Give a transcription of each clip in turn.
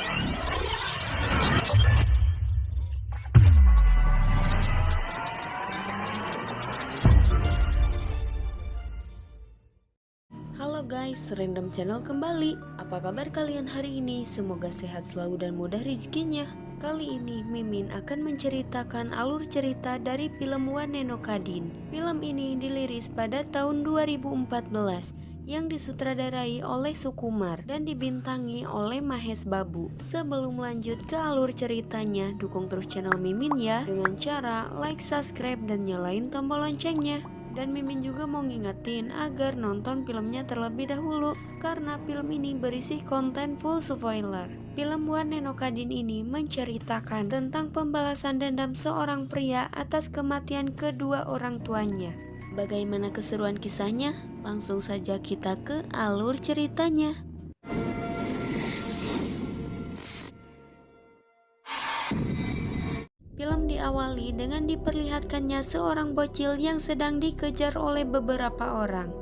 Halo guys, Random Channel kembali. Apa kabar kalian hari ini? Semoga sehat selalu dan mudah rezekinya. Kali ini Mimin akan menceritakan alur cerita dari film One no Kadin. Film ini diliris pada tahun 2014 yang disutradarai oleh Sukumar dan dibintangi oleh Mahesh Babu. Sebelum lanjut ke alur ceritanya, dukung terus channel Mimin ya dengan cara like, subscribe, dan nyalain tombol loncengnya. Dan Mimin juga mau ngingetin agar nonton filmnya terlebih dahulu karena film ini berisi konten full spoiler. Film One no Kadin ini menceritakan tentang pembalasan dendam seorang pria atas kematian kedua orang tuanya. Bagaimana keseruan kisahnya? Langsung saja kita ke alur ceritanya. Film diawali dengan diperlihatkannya seorang bocil yang sedang dikejar oleh beberapa orang.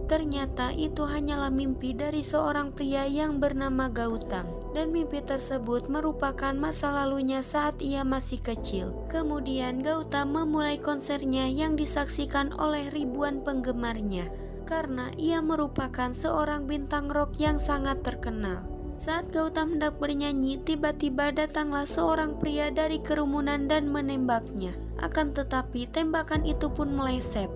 Ternyata itu hanyalah mimpi dari seorang pria yang bernama Gautam. Dan mimpi tersebut merupakan masa lalunya saat ia masih kecil. Kemudian Gautam memulai konsernya yang disaksikan oleh ribuan penggemarnya karena ia merupakan seorang bintang rock yang sangat terkenal. Saat Gautam hendak bernyanyi, tiba-tiba datanglah seorang pria dari kerumunan dan menembaknya. Akan tetapi tembakan itu pun meleset.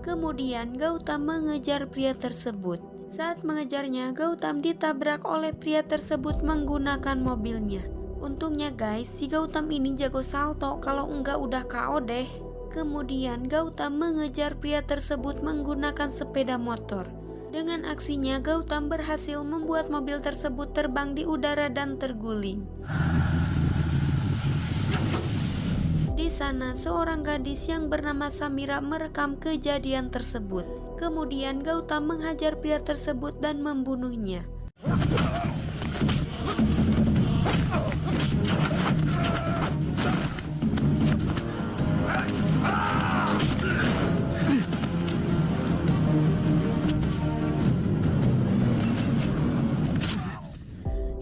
Kemudian Gautam mengejar pria tersebut. Saat mengejarnya, Gautam ditabrak oleh pria tersebut menggunakan mobilnya. Untungnya guys, si Gautam ini jago salto, kalau enggak udah KO deh. Kemudian Gautam mengejar pria tersebut menggunakan sepeda motor. Dengan aksinya, Gautam berhasil membuat mobil tersebut terbang di udara dan terguling. Di sana, seorang gadis yang bernama Samira merekam kejadian tersebut. Kemudian Gautam menghajar pria tersebut dan membunuhnya.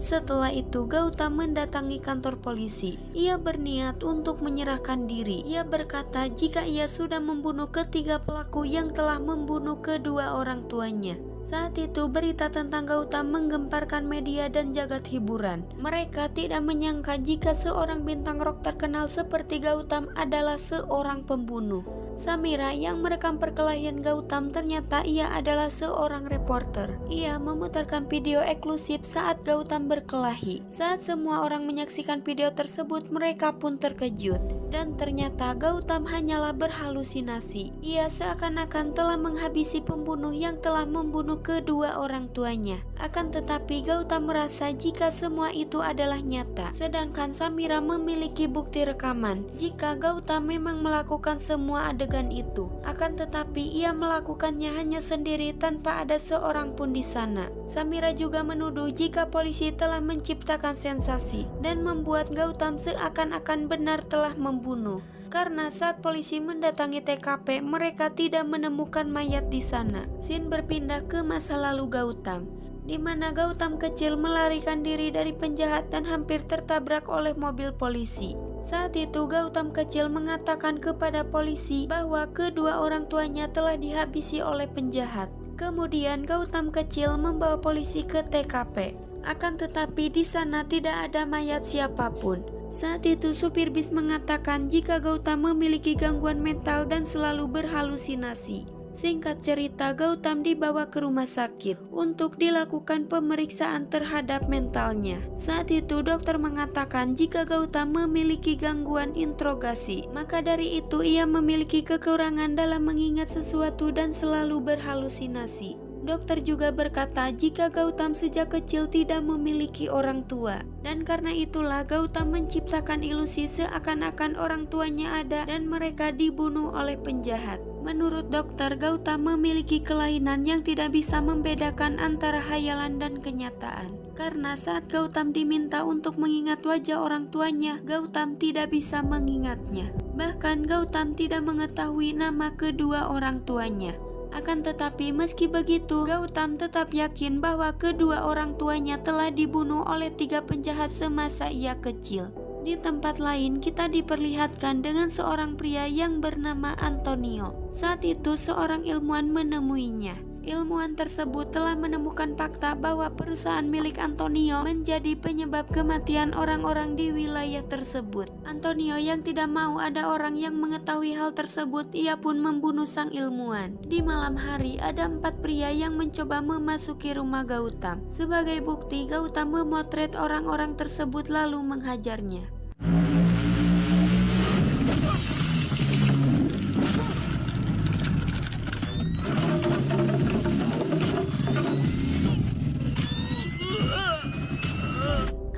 Setelah itu Gautam mendatangi kantor polisi. Ia berniat untuk menyerahkan diri. Ia berkata jika ia sudah membunuh ketiga pelaku yang telah membunuh kedua orang tuanya. Saat itu berita tentang Gautam menggemparkan media dan jagat hiburan. Mereka tidak menyangka jika seorang bintang rock terkenal seperti Gautam adalah seorang pembunuh. Samira yang merekam perkelahian Gautam ternyata ia adalah seorang reporter. Ia memutarkan video eksklusif saat Gautam berkelahi. Saat semua orang menyaksikan video tersebut, mereka pun terkejut. Dan ternyata Gautam hanyalah berhalusinasi. Ia seakan-akan telah menghabisi pembunuh yang telah membunuh kedua orang tuanya. Akan tetapi Gautam merasa jika semua itu adalah nyata. Sedangkan Samira memiliki bukti rekaman jika Gautam memang melakukan semua adegan itu. Akan tetapi ia melakukannya hanya sendiri tanpa ada seorang pun di sana. Samira juga menuduh jika polisi telah menciptakan sensasi dan membuat Gautam seakan-akan benar telah membunuh. Karena saat polisi mendatangi TKP, mereka tidak menemukan mayat di sana. Scene berpindah ke masa lalu Gautam, di mana Gautam kecil melarikan diri dari penjahat dan hampir tertabrak oleh mobil polisi. Saat itu Gautam kecil mengatakan kepada polisi bahwa kedua orang tuanya telah dihabisi oleh penjahat. Kemudian Gautam kecil membawa polisi ke TKP. Akan tetapi di sana tidak ada mayat siapapun. Saat itu supir bis mengatakan jika Gautam memiliki gangguan mental dan selalu berhalusinasi. Singkat cerita, Gautam dibawa ke rumah sakit untuk dilakukan pemeriksaan terhadap mentalnya. Saat itu dokter mengatakan jika Gautam memiliki gangguan introgasi, maka dari itu ia memiliki kekurangan dalam mengingat sesuatu dan selalu berhalusinasi. Dokter juga berkata jika Gautam sejak kecil tidak memiliki orang tua, dan karena itulah Gautam menciptakan ilusi seakan-akan orang tuanya ada dan mereka dibunuh oleh penjahat. Menurut dokter, Gautam memiliki kelainan yang tidak bisa membedakan antara khayalan dan kenyataan. Karena saat Gautam diminta untuk mengingat wajah orang tuanya, Gautam tidak bisa mengingatnya. Bahkan Gautam tidak mengetahui nama kedua orang tuanya. Akan tetapi meski begitu, Gautam tetap yakin bahwa kedua orang tuanya telah dibunuh oleh 3 penjahat semasa ia kecil. Di tempat lain kita diperlihatkan dengan seorang pria yang bernama Antonio. Saat itu seorang ilmuwan menemuinya. Ilmuwan tersebut telah menemukan fakta bahwa perusahaan milik Antonio menjadi penyebab kematian orang-orang di wilayah tersebut. Antonio yang tidak mau ada orang yang mengetahui hal tersebut, ia pun membunuh sang ilmuwan. Di malam hari ada 4 pria yang mencoba memasuki rumah Gautam. Sebagai bukti, Gautam memotret orang-orang tersebut lalu menghajarnya.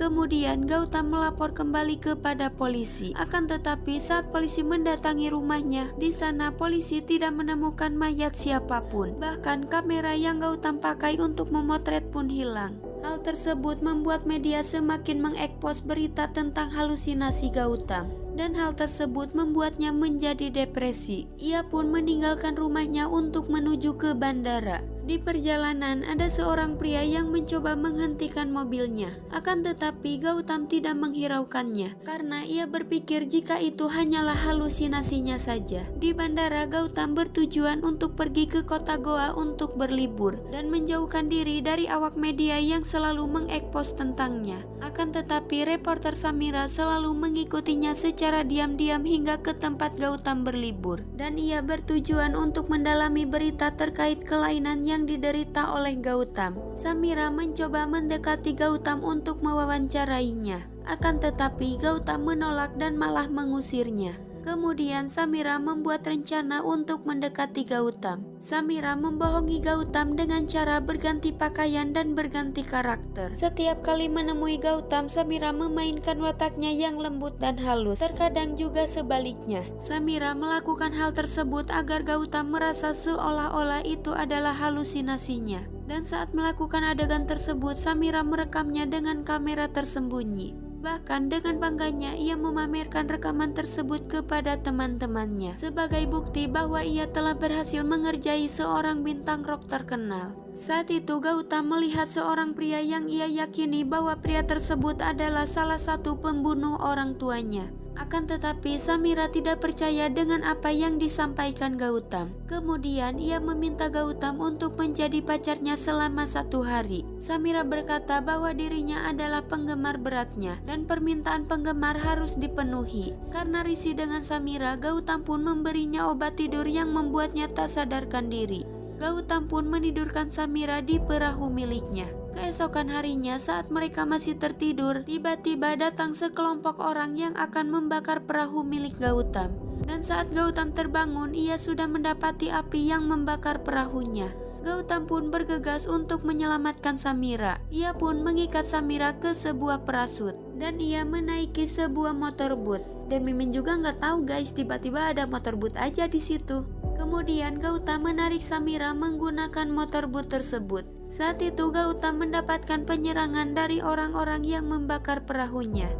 Kemudian Gautam melapor kembali kepada polisi. Akan tetapi saat polisi mendatangi rumahnya, di sana polisi tidak menemukan mayat siapapun. Bahkan kamera yang Gautam pakai untuk memotret pun hilang. Hal tersebut membuat media semakin mengekspos berita tentang halusinasi Gautam. Dan hal tersebut membuatnya menjadi depresi. Ia pun meninggalkan rumahnya untuk menuju ke bandara. Di perjalanan ada seorang pria yang mencoba menghentikan mobilnya. Akan tetapi Gautam tidak menghiraukannya karena ia berpikir jika itu hanyalah halusinasinya saja. Di bandara Gautam bertujuan untuk pergi ke kota Goa untuk berlibur dan menjauhkan diri dari awak media yang selalu mengekspos tentangnya. Akan tetapi reporter Samira selalu mengikutinya secara diam-diam hingga ke tempat Gautam berlibur, dan ia bertujuan untuk mendalami berita terkait kelainan yang diderita oleh Gautam. Samira mencoba mendekati Gautam untuk mewawancarainya. Akan tetapi Gautam menolak dan malah mengusirnya. Kemudian Samira membuat rencana untuk mendekati Gautam. Samira membohongi Gautam dengan cara berganti pakaian dan berganti karakter. Setiap kali menemui Gautam, Samira memainkan wataknya yang lembut dan halus. Terkadang juga sebaliknya. Samira melakukan hal tersebut agar Gautam merasa seolah-olah itu adalah halusinasinya. Dan saat melakukan adegan tersebut, Samira merekamnya dengan kamera tersembunyi. Bahkan dengan bangganya ia memamerkan rekaman tersebut kepada teman-temannya sebagai bukti bahwa ia telah berhasil mengerjai seorang bintang rock terkenal. Saat itu Gautam melihat seorang pria yang ia yakini bahwa pria tersebut adalah salah satu pembunuh orang tuanya. Akan tetapi Samira tidak percaya dengan apa yang disampaikan Gautam. Kemudian ia meminta Gautam untuk menjadi pacarnya selama 1 hari. Samira berkata bahwa dirinya adalah penggemar beratnya dan permintaan penggemar harus dipenuhi. Karena risih dengan Samira, Gautam pun memberinya obat tidur yang membuatnya tak sadarkan diri. Gautam pun menidurkan Samira di perahu miliknya. Keesokan harinya saat mereka masih tertidur, tiba-tiba datang sekelompok orang yang akan membakar perahu milik Gautam. Dan saat Gautam terbangun, ia sudah mendapati api yang membakar perahunya. Gautam pun bergegas untuk menyelamatkan Samira. Ia pun mengikat Samira ke sebuah parasut dan ia menaiki sebuah motorboat. Dan Mimin juga nggak tahu guys, tiba-tiba ada motorboat aja di situ. Kemudian Gautam menarik Samira menggunakan motorboat tersebut. Saat itu Gautam mendapatkan penyerangan dari orang-orang yang membakar perahunya.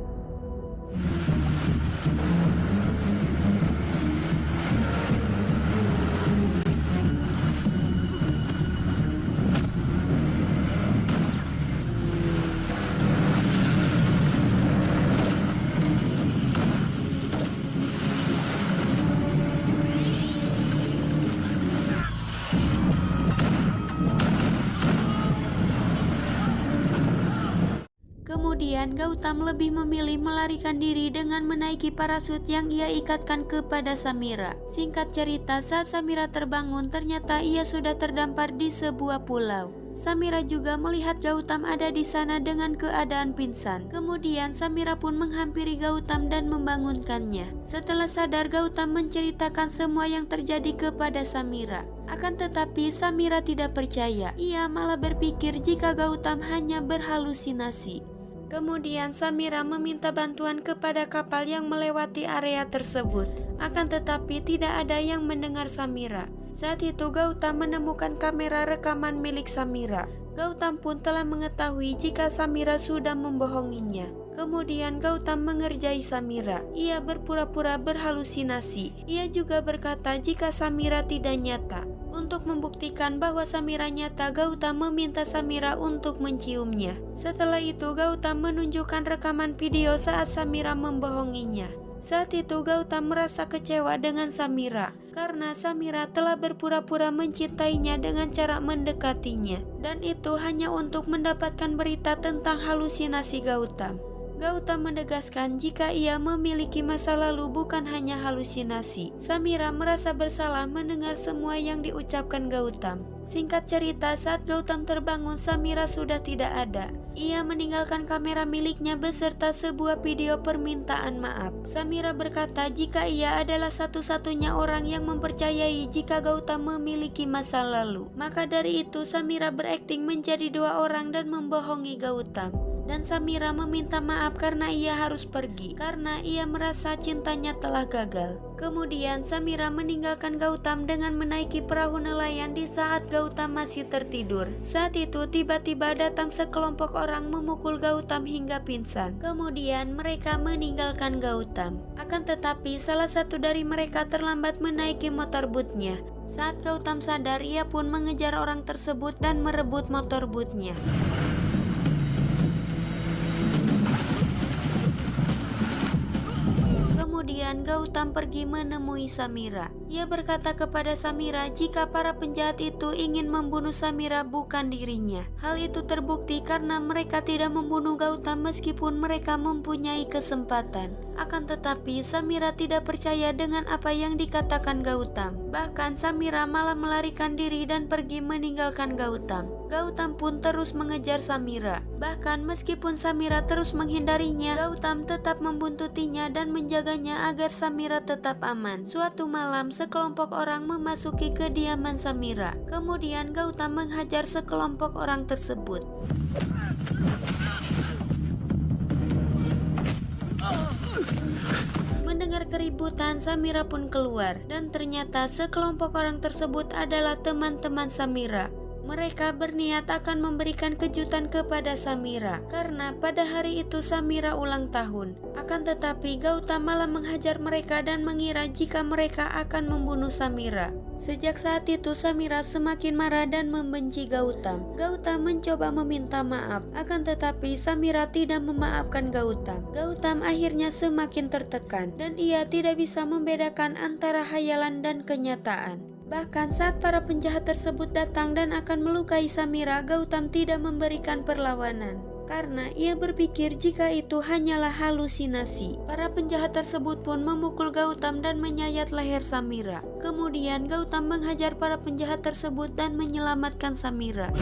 Kemudian Gautam lebih memilih melarikan diri dengan menaiki parasut yang ia ikatkan kepada Samira. Singkat cerita, saat Samira terbangun, ternyata ia sudah terdampar di sebuah pulau. Samira juga melihat Gautam ada di sana dengan keadaan pingsan. Kemudian Samira pun menghampiri Gautam dan membangunkannya. Setelah sadar, Gautam menceritakan semua yang terjadi kepada Samira. Akan tetapi Samira tidak percaya. Ia malah berpikir jika Gautam hanya berhalusinasi. Kemudian Samira meminta bantuan kepada kapal yang melewati area tersebut. Akan tetapi tidak ada yang mendengar Samira. Saat itu Gautam menemukan kamera rekaman milik Samira. Gautam pun telah mengetahui jika Samira sudah membohonginya. Kemudian Gautam mengerjai Samira. Ia berpura-pura berhalusinasi. Ia juga berkata jika Samira tidak nyata. Untuk membuktikan bahwa Samira nyata, Gautam meminta Samira untuk menciumnya. Setelah itu Gautam menunjukkan rekaman video saat Samira membohonginya. Saat itu Gautam merasa kecewa dengan Samira karena Samira telah berpura-pura mencintainya dengan cara mendekatinya, dan itu hanya untuk mendapatkan berita tentang halusinasi Gautam. Gautam menegaskan jika ia memiliki masa lalu bukan hanya halusinasi. Samira merasa bersalah mendengar semua yang diucapkan Gautam. Singkat cerita, saat Gautam terbangun, Samira sudah tidak ada. Ia meninggalkan kamera miliknya beserta sebuah video permintaan maaf. Samira berkata jika ia adalah satu-satunya orang yang mempercayai jika Gautam memiliki masa lalu. Maka dari itu Samira berakting menjadi dua orang dan membohongi Gautam. Dan Samira meminta maaf karena ia harus pergi karena ia merasa cintanya telah gagal. Kemudian Samira meninggalkan Gautam dengan menaiki perahu nelayan di saat Gautam masih tertidur. Saat itu tiba-tiba datang sekelompok orang memukul Gautam hingga pingsan. Kemudian mereka meninggalkan Gautam. Akan tetapi salah satu dari mereka terlambat menaiki motor bootnya. Saat Gautam sadar, ia pun mengejar orang tersebut dan merebut motor bootnya. Kemudian Gautam pergi menemui Samira. Ia berkata kepada Samira jika para penjahat itu ingin membunuh Samira bukan dirinya. Hal itu terbukti karena mereka tidak membunuh Gautam meskipun mereka mempunyai kesempatan. Akan tetapi Samira tidak percaya dengan apa yang dikatakan Gautam. Bahkan Samira malah melarikan diri dan pergi meninggalkan Gautam. Gautam pun terus mengejar Samira. Bahkan meskipun Samira terus menghindarinya, Gautam tetap membuntutinya dan menjaganya agar Samira tetap aman. Suatu malam, sekelompok orang memasuki kediaman Samira. Kemudian Gautam menghajar sekelompok orang tersebut. Mendengar keributan, Samira pun keluar dan ternyata sekelompok orang tersebut adalah teman-teman Samira. Mereka berniat akan memberikan kejutan kepada Samira karena pada hari itu Samira ulang tahun. Akan tetapi Gautam malah menghajar mereka dan mengira jika mereka akan membunuh Samira. Sejak saat itu Samira semakin marah dan membenci Gautam. Gautam mencoba meminta maaf, akan tetapi Samira tidak memaafkan Gautam. Gautam akhirnya semakin tertekan dan ia tidak bisa membedakan antara hayalan dan kenyataan. Bahkan saat para penjahat tersebut datang dan akan melukai Samira, Gautam tidak memberikan perlawanan karena ia berpikir jika itu hanyalah halusinasi. Para penjahat tersebut pun memukul Gautam dan menyayat leher Samira. Kemudian Gautam menghajar para penjahat tersebut dan menyelamatkan Samira.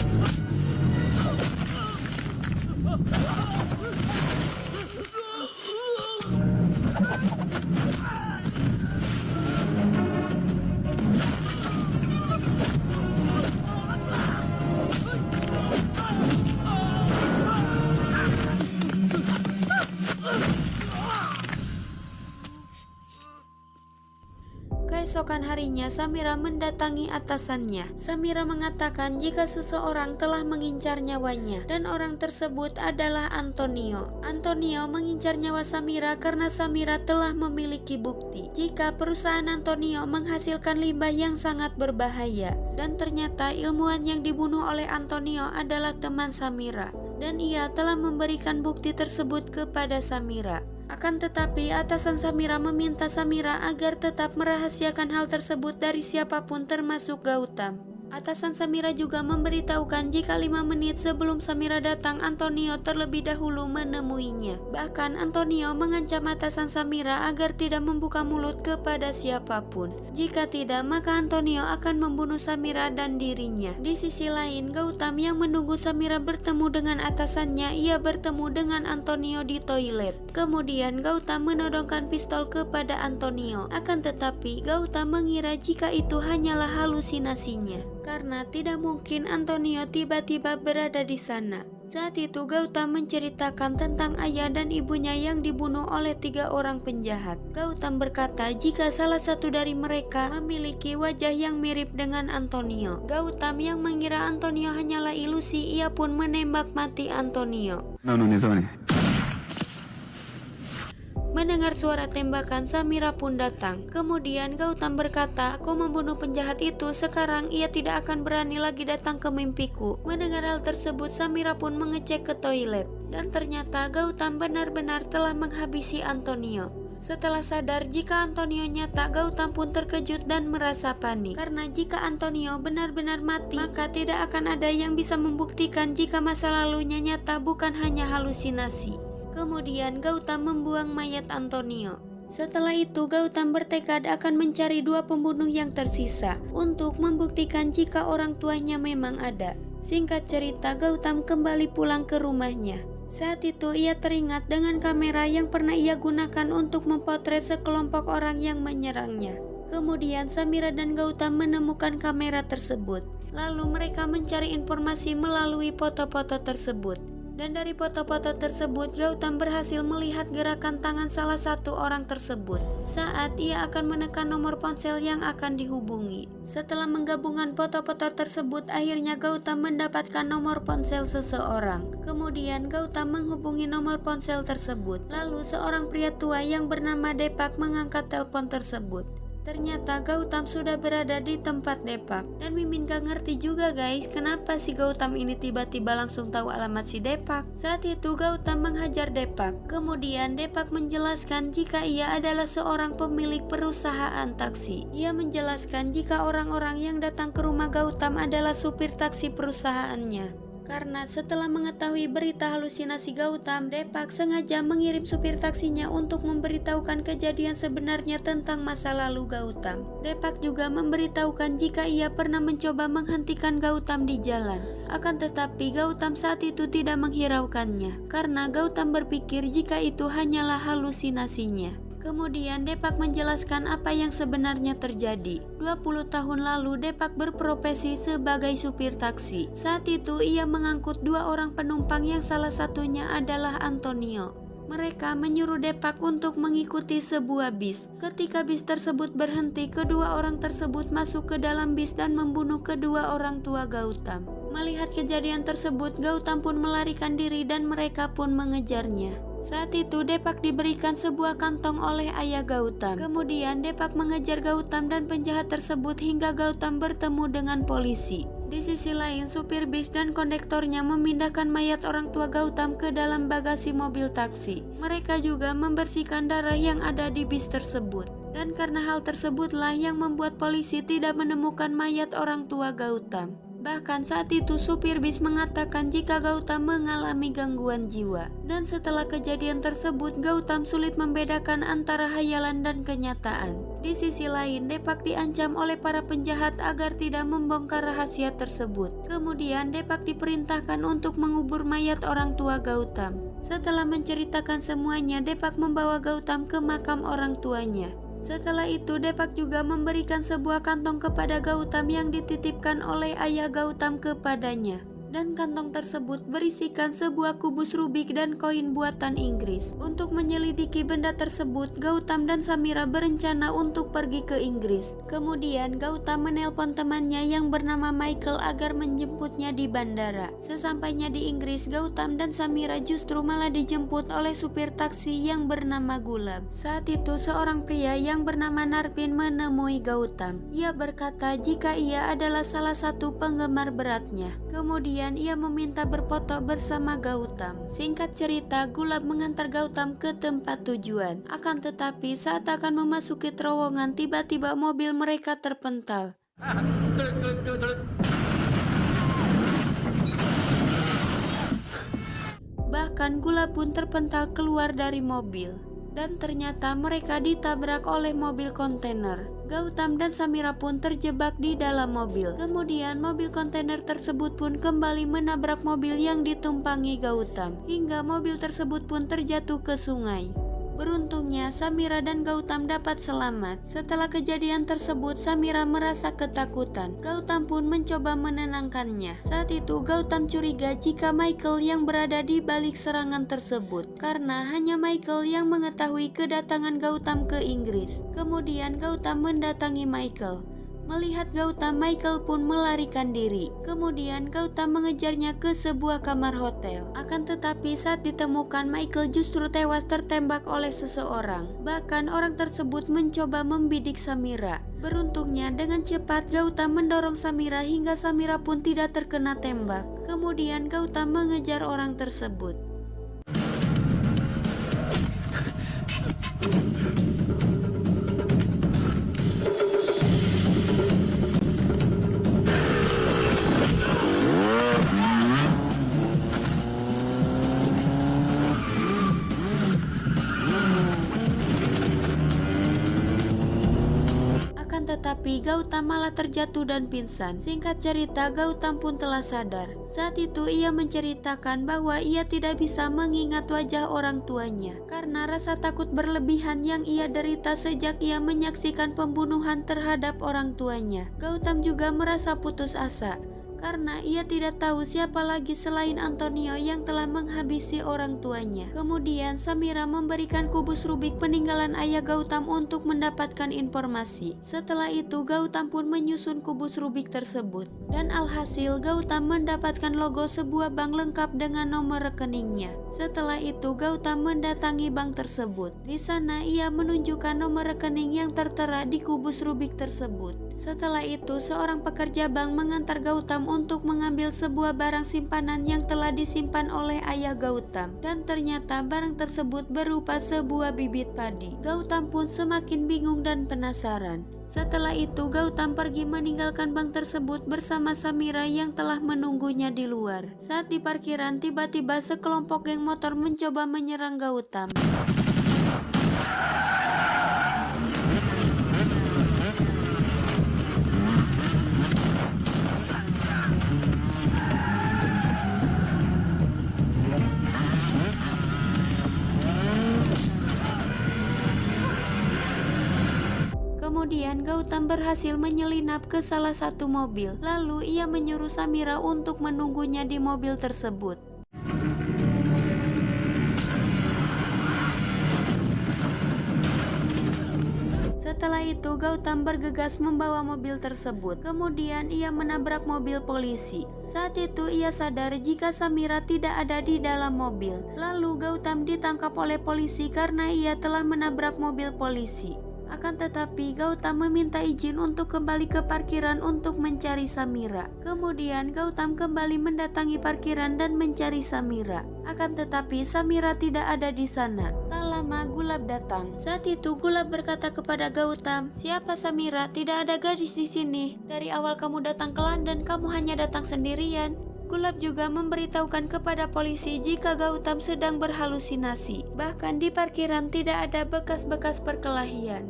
Keesokan harinya Samira mendatangi atasannya. Samira mengatakan jika seseorang telah mengincar nyawanya dan orang tersebut adalah Antonio. Antonio mengincar nyawa Samira karena Samira telah memiliki bukti jika perusahaan Antonio menghasilkan limbah yang sangat berbahaya. Dan ternyata ilmuwan yang dibunuh oleh Antonio adalah teman Samira dan ia telah memberikan bukti tersebut kepada Samira. Akan tetapi atasan Samira meminta Samira agar tetap merahasiakan hal tersebut dari siapapun termasuk Gautam. Atasan Samira juga memberitahukan jika 5 menit sebelum Samira datang, Antonio terlebih dahulu menemuinya. Bahkan Antonio mengancam atasan Samira agar tidak membuka mulut kepada siapapun. Jika tidak, maka Antonio akan membunuh Samira dan dirinya. Di sisi lain, Gautam yang menunggu Samira bertemu dengan atasannya, ia bertemu dengan Antonio di toilet. Kemudian Gautam menodongkan pistol kepada Antonio. Akan tetapi Gautam mengira jika itu hanyalah halusinasinya karena tidak mungkin Antonio tiba-tiba berada di sana. Saat itu Gautam menceritakan tentang ayah dan ibunya yang dibunuh oleh 3 orang penjahat. Gautam berkata jika salah satu dari mereka memiliki wajah yang mirip dengan Antonio. Gautam yang mengira Antonio hanyalah ilusi, ia pun menembak mati Antonio. Mendengar suara tembakan, Samira pun datang. Kemudian Gautam berkata, "Aku membunuh penjahat itu, sekarang ia tidak akan berani lagi datang ke mimpiku." Mendengar hal tersebut, Samira pun mengecek ke toilet. Dan ternyata Gautam benar-benar telah menghabisi Antonio. Setelah sadar jika Antonio nyata, Gautam pun terkejut dan merasa panik. Karena jika Antonio benar-benar mati, maka tidak akan ada yang bisa membuktikan jika masa lalunya nyata bukan hanya halusinasi. Kemudian Gautam membuang mayat Antonio. Setelah itu Gautam bertekad akan mencari 2 pembunuh yang tersisa untuk membuktikan jika orang tuanya memang ada. Singkat cerita, Gautam kembali pulang ke rumahnya. Saat itu ia teringat dengan kamera yang pernah ia gunakan untuk memotret sekelompok orang yang menyerangnya. Kemudian Samira dan Gautam menemukan kamera tersebut. Lalu mereka mencari informasi melalui foto-foto tersebut. Dan dari foto-foto tersebut, Gautam berhasil melihat gerakan tangan salah satu orang tersebut saat ia akan menekan nomor ponsel yang akan dihubungi. Setelah menggabungkan foto-foto tersebut, akhirnya Gautam mendapatkan nomor ponsel seseorang. Kemudian Gautam menghubungi nomor ponsel tersebut. Lalu seorang pria tua yang bernama Depak mengangkat telepon tersebut. Ternyata Gautam sudah berada di tempat Depak. Dan Mimin gak ngerti juga guys, kenapa si Gautam ini tiba-tiba langsung tahu alamat si Depak. Saat itu Gautam menghajar Depak. Kemudian Depak menjelaskan jika ia adalah seorang pemilik perusahaan taksi. Ia menjelaskan jika orang-orang yang datang ke rumah Gautam adalah supir taksi perusahaannya. Karena setelah mengetahui berita halusinasi Gautam, Depak sengaja mengirim supir taksinya untuk memberitahukan kejadian sebenarnya tentang masa lalu Gautam. Depak juga memberitahukan jika ia pernah mencoba menghentikan Gautam di jalan. Akan tetapi Gautam saat itu tidak menghiraukannya, karena Gautam berpikir jika itu hanyalah halusinasinya. Kemudian Depak menjelaskan apa yang sebenarnya terjadi. 20 tahun lalu Depak berprofesi sebagai supir taksi. Saat itu ia mengangkut 2 orang penumpang yang salah satunya adalah Antonio. Mereka menyuruh Depak untuk mengikuti sebuah bis. Ketika bis tersebut berhenti, kedua orang tersebut masuk ke dalam bis dan membunuh kedua orang tua Gautam. Melihat kejadian tersebut, Gautam pun melarikan diri dan mereka pun mengejarnya. Saat itu Depak diberikan sebuah kantong oleh ayah Gautam. Kemudian Depak mengejar Gautam dan penjahat tersebut hingga Gautam bertemu dengan polisi. Di sisi lain, supir bis dan kondektornya memindahkan mayat orang tua Gautam ke dalam bagasi mobil taksi. Mereka juga membersihkan darah yang ada di bis tersebut. Dan karena hal tersebutlah yang membuat polisi tidak menemukan mayat orang tua Gautam. Bahkan saat itu supir bis mengatakan jika Gautam mengalami gangguan jiwa. Dan setelah kejadian tersebut, Gautam sulit membedakan antara hayalan dan kenyataan. Di sisi lain, Depak diancam oleh para penjahat agar tidak membongkar rahasia tersebut. Kemudian Depak diperintahkan untuk mengubur mayat orang tua Gautam. Setelah menceritakan semuanya, Depak membawa Gautam ke makam orang tuanya. Setelah itu Depak juga memberikan sebuah kantong kepada Gautam yang dititipkan oleh ayah Gautam kepadanya. Dan kantong tersebut berisikan sebuah kubus Rubik dan koin buatan Inggris. Untuk menyelidiki benda tersebut, Gautam dan Samira berencana untuk pergi ke Inggris. Kemudian Gautam menelpon temannya yang bernama Michael agar menjemputnya di bandara. Sesampainya di Inggris, Gautam dan Samira justru malah dijemput oleh supir taksi yang bernama Gulab. Saat itu seorang pria yang bernama Narpin menemui Gautam. Ia berkata jika ia adalah salah satu penggemar beratnya. Kemudian ia meminta berfoto bersama Gautam. Singkat cerita, Gulab mengantar Gautam ke tempat tujuan. Akan tetapi saat akan memasuki terowongan, tiba-tiba mobil mereka terpental. Bahkan Gulab pun terpental keluar dari mobil. Dan ternyata mereka ditabrak oleh mobil kontainer. Gautam dan Samira pun terjebak di dalam mobil. Kemudian mobil kontainer tersebut pun kembali menabrak mobil yang ditumpangi Gautam, hingga mobil tersebut pun terjatuh ke sungai. Beruntungnya Samira dan Gautam dapat selamat. Setelah kejadian tersebut, Samira merasa ketakutan. Gautam pun mencoba menenangkannya. Saat itu Gautam curiga jika Michael yang berada di balik serangan tersebut, karena hanya Michael yang mengetahui kedatangan Gautam ke Inggris. Kemudian Gautam mendatangi Michael. Melihat Gautam, Michael pun melarikan diri. Kemudian Gautam mengejarnya ke sebuah kamar hotel. Akan tetapi saat ditemukan, Michael justru tewas tertembak oleh seseorang. Bahkan orang tersebut mencoba membidik Samira. Beruntungnya dengan cepat Gautam mendorong Samira hingga Samira pun tidak terkena tembak. Kemudian Gautam mengejar orang tersebut. Tetapi Gautam malah terjatuh dan pingsan. Singkat cerita, Gautam pun telah sadar. Saat itu ia menceritakan bahwa ia tidak bisa mengingat wajah orang tuanya karena rasa takut berlebihan yang ia derita sejak ia menyaksikan pembunuhan terhadap orang tuanya. Gautam juga merasa putus asa karena ia tidak tahu siapa lagi selain Antonio yang telah menghabisi orang tuanya. Kemudian Samira memberikan kubus Rubik peninggalan ayah Gautam untuk mendapatkan informasi. Setelah itu Gautam pun menyusun kubus Rubik tersebut. Dan alhasil Gautam mendapatkan logo sebuah bank lengkap dengan nomor rekeningnya. Setelah itu Gautam mendatangi bank tersebut. Di sana ia menunjukkan nomor rekening yang tertera di kubus Rubik tersebut. Setelah itu seorang pekerja bank mengantar Gautam untuk mengambil sebuah barang simpanan yang telah disimpan oleh ayah Gautam. Dan ternyata barang tersebut berupa sebuah bibit padi. Gautam pun semakin bingung dan penasaran. Setelah itu Gautam pergi meninggalkan bank tersebut bersama Samira yang telah menunggunya di luar. Saat di parkiran tiba-tiba sekelompok geng motor mencoba menyerang Gautam. Kemudian Gautam berhasil menyelinap ke salah satu mobil. Lalu ia menyuruh Samira untuk menunggunya di mobil tersebut. Setelah itu Gautam bergegas membawa mobil tersebut. Kemudian ia menabrak mobil polisi. Saat itu ia sadar jika Samira tidak ada di dalam mobil. Lalu Gautam ditangkap oleh polisi karena ia telah menabrak mobil polisi. Akan tetapi Gautam meminta izin untuk kembali ke parkiran untuk mencari Samira. Kemudian Gautam kembali mendatangi parkiran dan mencari Samira. Akan tetapi Samira tidak ada di sana. Tak lama Gulab datang. Saat itu Gulab berkata kepada Gautam, "Siapa Samira? Tidak ada gadis di sini. Dari awal kamu datang ke London, kamu hanya datang sendirian." Gulab juga memberitahukan kepada polisi jika Gautam sedang berhalusinasi. Bahkan di parkiran tidak ada bekas-bekas perkelahian.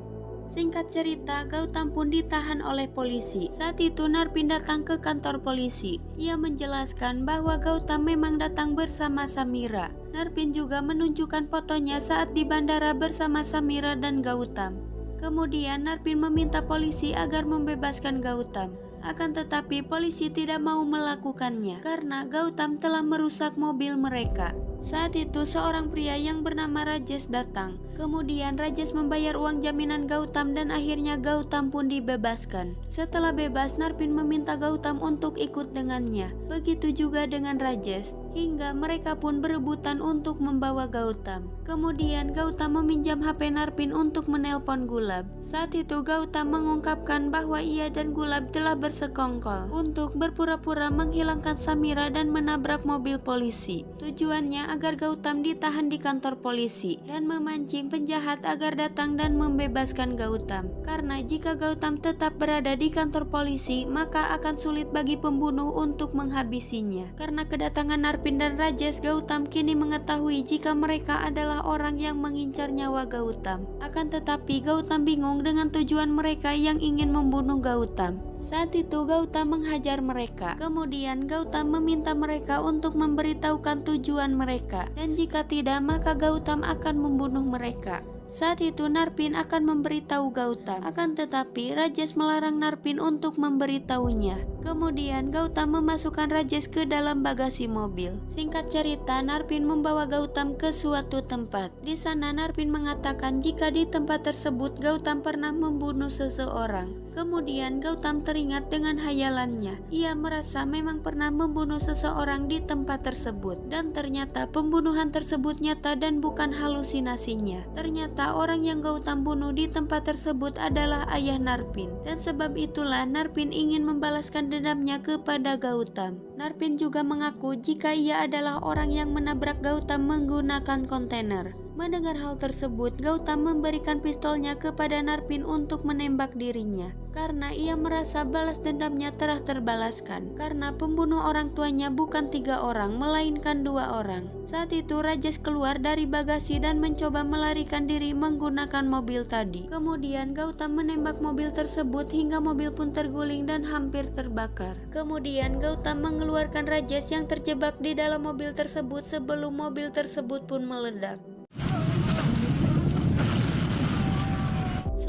Singkat cerita, Gautam pun ditahan oleh polisi. Saat itu Narpin datang ke kantor polisi. Ia menjelaskan bahwa Gautam memang datang bersama Samira. Narpin juga menunjukkan fotonya saat di bandara bersama Samira dan Gautam. Kemudian Narpin meminta polisi agar membebaskan Gautam. Akan tetapi polisi tidak mau melakukannya karena Gautam telah merusak mobil mereka. Saat itu seorang pria yang bernama Rajesh datang. Kemudian Rajesh membayar uang jaminan Gautam dan akhirnya Gautam pun dibebaskan. Setelah bebas, Narpin meminta Gautam untuk ikut dengannya. Begitu juga dengan Rajesh. Hingga mereka pun berebutan untuk membawa Gautam. Kemudian Gautam meminjam HP Narpin untuk menelpon Gulab. Saat itu Gautam mengungkapkan bahwa ia dan Gulab telah bersekongkol untuk berpura-pura menghilangkan Samira dan menabrak mobil polisi. Tujuannya agar Gautam ditahan di kantor polisi dan memancing penjahat agar datang dan membebaskan Gautam. Karena jika Gautam tetap berada di kantor polisi, maka akan sulit bagi pembunuh untuk menghabisinya. Karena kedatangan Narpin dan Rajesh, Gautam kini mengetahui jika mereka adalah orang yang mengincar nyawa Gautam. Akan tetapi Gautam bingung dengan tujuan mereka yang ingin membunuh Gautam. Saat itu Gautam menghajar mereka. Kemudian Gautam meminta mereka untuk memberitahukan tujuan mereka, dan jika tidak maka Gautam akan membunuh mereka. Saat itu Narpin akan memberitahu Gautam, akan tetapi Rajesh melarang Narpin untuk memberitahunya. Kemudian Gautam memasukkan Rajesh ke dalam bagasi mobil. Singkat cerita, Narpin membawa Gautam ke suatu tempat. Di sana Narpin mengatakan jika di tempat tersebut Gautam pernah membunuh seseorang. Kemudian Gautam teringat dengan hayalannya. Ia merasa memang pernah membunuh seseorang di tempat tersebut, dan ternyata pembunuhan tersebut nyata dan bukan halusinasinya. Ternyata orang yang Gautam bunuh di tempat tersebut adalah ayah Narpin, dan sebab itulah Narpin ingin membalaskan dendamnya kepada Gautam. Narpin juga mengaku jika ia adalah orang yang menabrak Gautam menggunakan kontainer. Mendengar hal tersebut, Gautam memberikan pistolnya kepada Narpin untuk menembak dirinya. Karena ia merasa balas dendamnya telah terbalaskan. Karena pembunuh orang tuanya bukan 3 orang, melainkan 2 orang. Saat itu Rajesh keluar dari bagasi dan mencoba melarikan diri menggunakan mobil tadi. Kemudian Gautam menembak mobil tersebut hingga mobil pun terguling dan hampir terbakar. Kemudian Gautam mengeluarkan Rajesh yang terjebak di dalam mobil tersebut sebelum mobil tersebut pun meledak.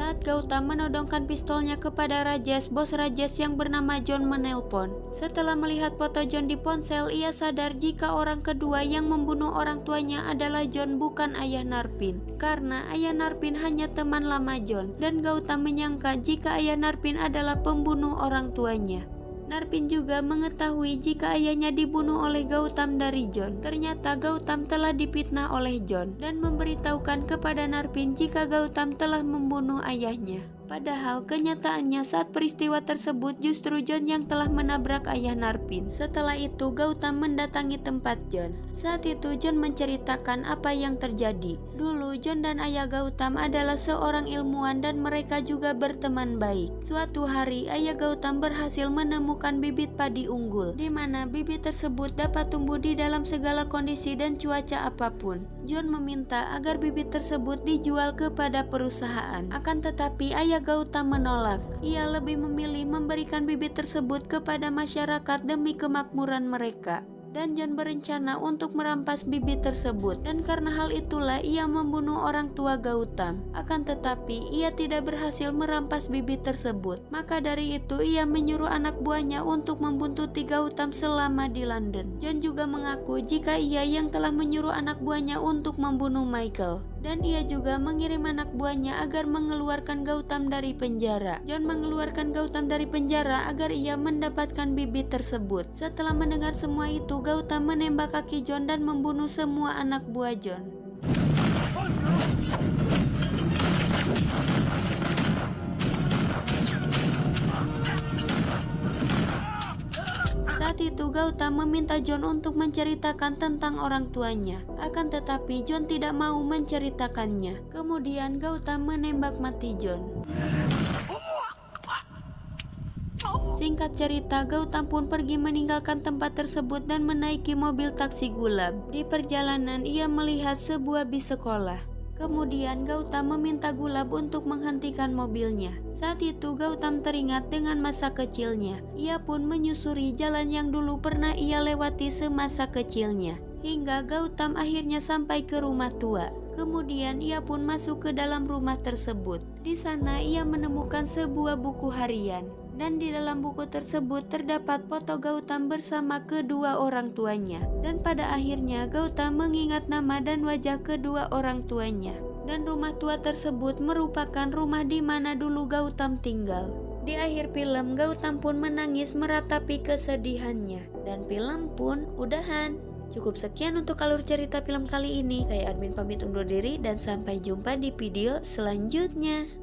Saat Gautam menodongkan pistolnya kepada Rajesh, bos Rajesh yang bernama John menelpon. Setelah melihat foto John di ponsel, ia sadar jika orang kedua yang membunuh orang tuanya adalah John, bukan ayah Narpin. Karena ayah Narpin hanya teman lama John, dan Gautam menyangka jika ayah Narpin adalah pembunuh orang tuanya. Narpin juga mengetahui jika ayahnya dibunuh oleh Gautam dari John. Ternyata Gautam telah difitnah oleh John dan memberitahukan kepada Narpin jika Gautam telah membunuh ayahnya. Padahal kenyataannya saat peristiwa tersebut justru John yang telah menabrak ayah Narpin. Setelah itu Gautam mendatangi tempat John. Saat itu John menceritakan apa yang terjadi. Dulu John dan ayah Gautam adalah seorang ilmuwan dan mereka juga berteman baik. Suatu hari ayah Gautam berhasil menemukan bibit padi unggul, di mana bibit tersebut dapat tumbuh di dalam segala kondisi dan cuaca apapun. John meminta agar bibit tersebut dijual kepada perusahaan. Akan tetapi ayah Gautam menolak. Ia lebih memilih memberikan bibit tersebut kepada masyarakat demi kemakmuran mereka. Dan John berencana untuk merampas bibit tersebut, dan karena hal itulah ia membunuh orang tua Gautam. Akan tetapi ia tidak berhasil merampas bibit tersebut. Maka dari itu ia menyuruh anak buahnya untuk membuntuti Gautam selama di London. John juga mengaku jika ia yang telah menyuruh anak buahnya untuk membunuh Michael. Dan ia juga mengirim anak buahnya agar mengeluarkan Gautam dari penjara. John mengeluarkan Gautam dari penjara agar ia mendapatkan bibit tersebut. Setelah mendengar semua itu, Gautam menembak kaki John dan membunuh semua anak buah John. Saat itu Gautam meminta John untuk menceritakan tentang orang tuanya. Akan tetapi John tidak mau menceritakannya. Kemudian Gautam menembak mati John. Singkat cerita, Gautam pun pergi meninggalkan tempat tersebut dan menaiki mobil taksi Gulab. Di perjalanan ia melihat sebuah bis sekolah. Kemudian Gautam meminta Gulab untuk menghentikan mobilnya. Saat itu Gautam teringat dengan masa kecilnya. Ia pun menyusuri jalan yang dulu pernah ia lewati semasa kecilnya. Hingga Gautam akhirnya sampai ke rumah tua. Kemudian ia pun masuk ke dalam rumah tersebut. Di sana ia menemukan sebuah buku harian. Dan di dalam buku tersebut terdapat foto Gautam bersama kedua orang tuanya. Dan pada akhirnya Gautam mengingat nama dan wajah kedua orang tuanya. Dan rumah tua tersebut merupakan rumah di mana dulu Gautam tinggal. Di akhir film, Gautam pun menangis meratapi kesedihannya. Dan film pun udahan. Cukup sekian untuk alur cerita film kali ini. Saya Admin pamit undur diri dan sampai jumpa di video selanjutnya.